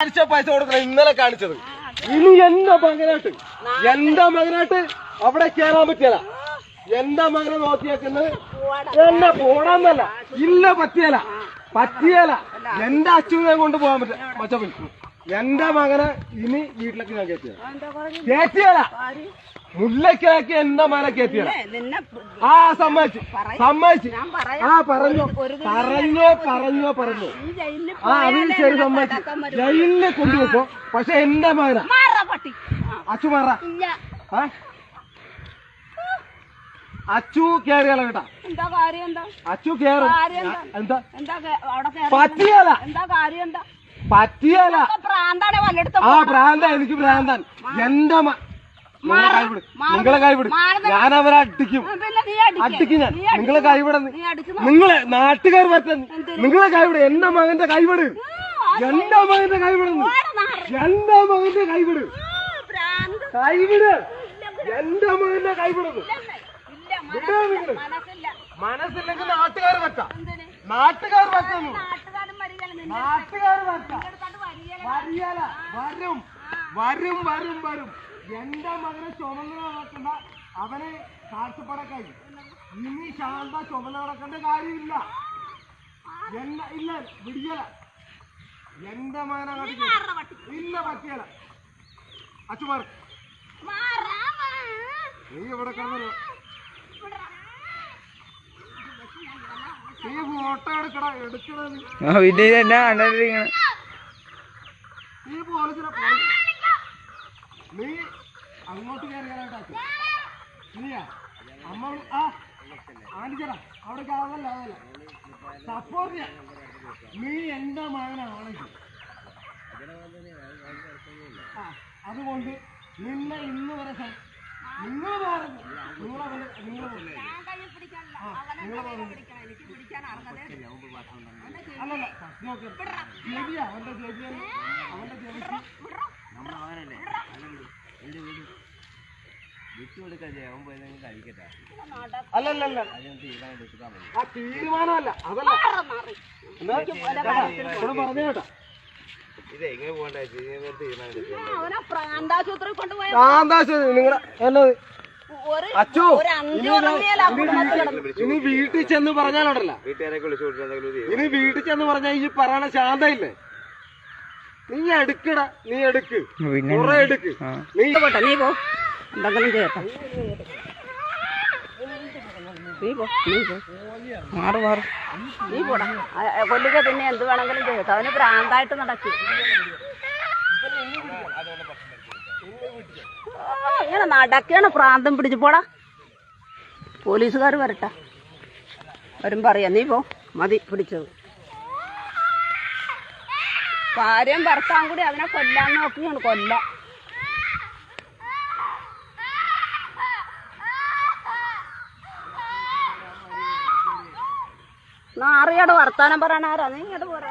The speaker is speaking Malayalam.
പൈസ കൊടുക്കണം ഇന്നലെ കാണിച്ചത്. ഇനി എന്റെ മകനായിട്ട് അവിടെ കേറാൻ പറ്റിയല്ല. എന്റെ മകനെ നോക്കിയേക്കുന്നത് എന്നെ പോടാന്നല്ല. ഇല്ല പറ്റിയല്ല. എന്റെ അച്ഛനെ കൊണ്ട് പോകാൻ പറ്റില്ല. എന്റെ മകനെ ഇനി വീട്ടിലേക്ക് ഞാൻ കേറ്റിയല്ല. മുല്ലക്കാക്കി എന്റെ മകനെ കേറ്റിയല്ല. ആ സമ്മതിച്ചു. ആ പറഞ്ഞു. ആ അതിന് ശരി സമ്മതിച്ചു. ജയിലിനെ കൊണ്ടുപോക്കോ. പക്ഷെ എന്റെ മകനാ അച്ചു മാറ. അച്ചു കേറിയാലോ കേട്ടാ. അച്ചു കേറും. എന്താ പറ്റിയല്ല. ആ ഭ്രാന്ത എനിക്ക് ഭ്രാന്താൻ. എന്റെ നിങ്ങളെ കൈവിട്. ഞാൻ അവരെ അടിക്കും ഞാൻ. നിങ്ങളെ കൈവിടുന്നു. നിങ്ങളെ നാട്ടുകാർ പറ്റുന്നു. നിങ്ങളെ കൈവിട്. എന്റെ മകന്റെ കൈവിട്. എന്റെ മകന്റെ കൈവിടുന്നു. എന്റെ മകന്റെ കൈവിട്. എന്റെ മകന്റെ കൈവിടുന്നു. മനസ്സില്ലെങ്കിൽ നാട്ടുകാർ പറ്റാം. നാട്ടുകാർ പറ്റുന്നു. വരും. എന്റെ മകനെ ചുമന്ന് നടക്കണ്ട. അവനെ കാഴ്ചപ്പാടക്കായി. ഇനി ശാന്ത ചുമന്ന് നടക്കേണ്ട കാര്യമില്ല. ഇല്ല വിടിയല. എന്റെ മകനെ ഇല്ല പറ്റിയല. അച്ചുമാർ നീ ഇവിടെ കിടന്നല്ലോ. നീ ഫോട്ടോ എടുക്കണ നീ പോലീസിനെ നീ അങ്ങോട്ട് കയറിയാലായിട്ട് നീയാ അമ്മ ആനിച്ചടാ അവിടെ അതല്ല സപ്പോർട്ട് ചെയ്യാം. നീ എന്റെ മകനാണെങ്കിൽ അതുകൊണ്ട് നിന്നെ ഇന്ന് വരെ നിങ്ങൾ പറഞ്ഞു അല്ലല്ല ശരിയാ. അവന്റെ ചേച്ചിയല്ലേ അവന്റെ ചേച്ചി അല്ലല്ല ആ തീരുമാനമല്ല അതല്ല പറഞ്ഞു കേട്ടാ. നിങ്ങളെ എന്നത് അച്ചു ഇനി വീട്ടിൽ ചെന്ന് പറഞ്ഞാലുണ്ടല്ല. ഇനി വീട്ടിൽ ചെന്ന് പറഞ്ഞാൽ ഈ പറയണ ശാന്തയില്ലേ. നീ എടുക്കടാ. നീ എടുക്ക്. കുറെ എടുക്ക്. നീ പോ എന്തെങ്കിലും ചെയ്യട്ടെ. നീ പോടാ. കൊല്ലുക പിന്നെ എന്ത് വേണമെങ്കിലും ചെയ്യട്ടെ. അവന് ഭ്രാന്തായിട്ട് നടക്കും. ഇങ്ങനെ നടക്കാണ് പ്രാന്തം പിടിച്ച്. പോടാ. പോലീസുകാർ വരട്ടെ. വരും പറയാം. നീ പോ. മതി പിടിച്ചത്. ഭാര്യയും ഭർത്താവും കൂടി അവനെ കൊല്ലാൻ നോക്കിയാണ്. നാറിയോട് വർത്താനം പറയാൻ ആരാ? നീ ഇങ്ങോട്ട് പോരാ.